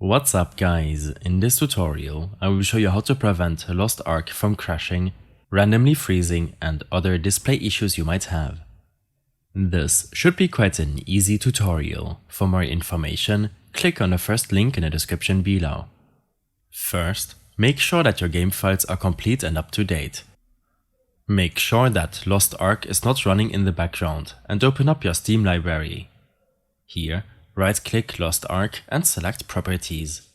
What's up guys, in this tutorial I will show you how to prevent Lost Ark from crashing, randomly freezing and other display issues you might have. This should be quite an easy tutorial. For more information, click on the first link in the description below. First, make sure that your game files are complete and up to date. Make sure that Lost Ark is not running in the background and open up your Steam library. Here, right-click Lost Ark and select Properties.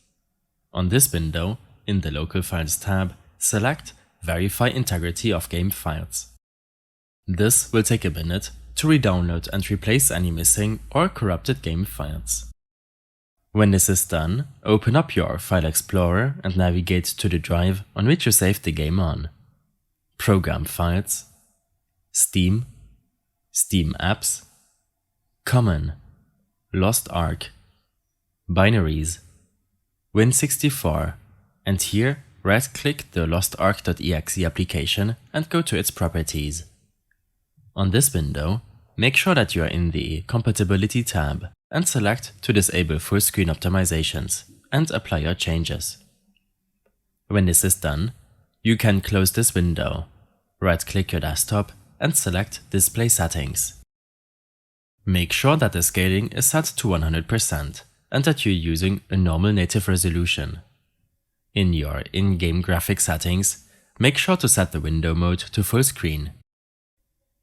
On this window, in the Local Files tab, select Verify Integrity of Game Files. This will take a minute to re-download and replace any missing or corrupted game files. When this is done, open up your File Explorer and navigate to the drive on which you saved the game on. Program Files, Steam, Steam Apps, Common, Lost Ark, Binaries, Win64, and here right-click the lostark.exe application and go to its properties. On this window, make sure that you are in the Compatibility tab and select to disable full screen optimizations and apply your changes. When this is done, you can close this window, right-click your desktop and select Display Settings. Make sure that the scaling is set to 100% and that you're using a normal native resolution. In your in-game graphics settings, make sure to set the window mode to full screen.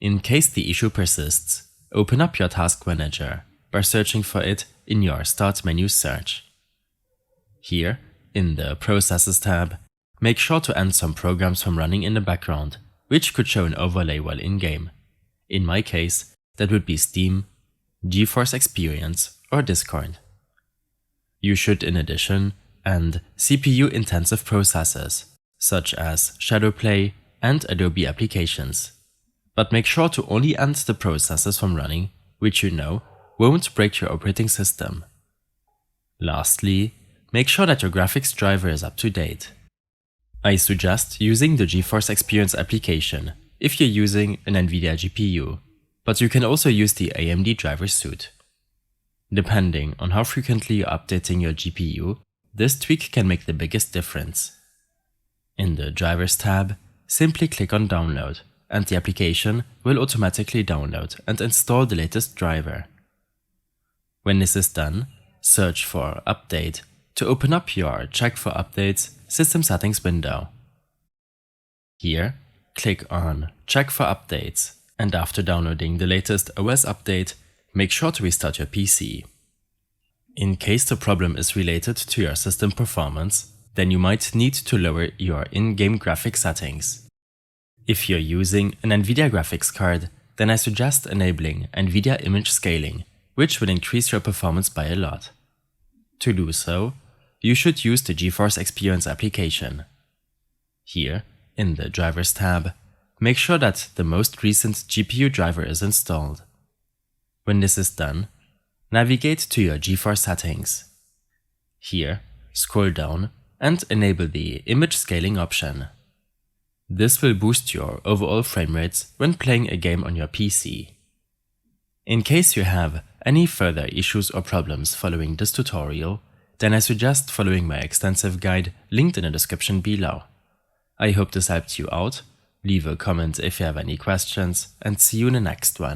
In case the issue persists, open up your Task Manager by searching for it in your Start menu search. Here, in the Processes tab, make sure to end some programs from running in the background, which could show an overlay while in-game. In my case, that would be Steam, GeForce Experience or Discord. You should in addition end CPU-intensive processes, such as Shadowplay and Adobe applications. But make sure to only end the processes from running, which you know won't break your operating system. Lastly, make sure that your graphics driver is up to date. I suggest using the GeForce Experience application if you're using an NVIDIA GPU, but you can also use the AMD driver suite. Depending on how frequently you're updating your GPU, this tweak can make the biggest difference. In the Drivers tab, simply click on Download, and the application will automatically download and install the latest driver. When this is done, search for Update to open up your Check for Updates System Settings window. Here, click on Check for Updates, and after downloading the latest OS update, make sure to restart your PC. In case the problem is related to your system performance, then you might need to lower your in-game graphics settings. If you're using an NVIDIA graphics card, then I suggest enabling NVIDIA image scaling, which will increase your performance by a lot. To do so, you should use the GeForce Experience application. Here, in the Drivers tab, make sure that the most recent GPU driver is installed. When this is done, navigate to your GeForce settings. Here, scroll down and enable the image scaling option. This will boost your overall frame rates when playing a game on your PC. In case you have any further issues or problems following this tutorial, then I suggest following my extensive guide linked in the description below. I hope this helped you out. Leave a comment if you have any questions, and see you in the next one.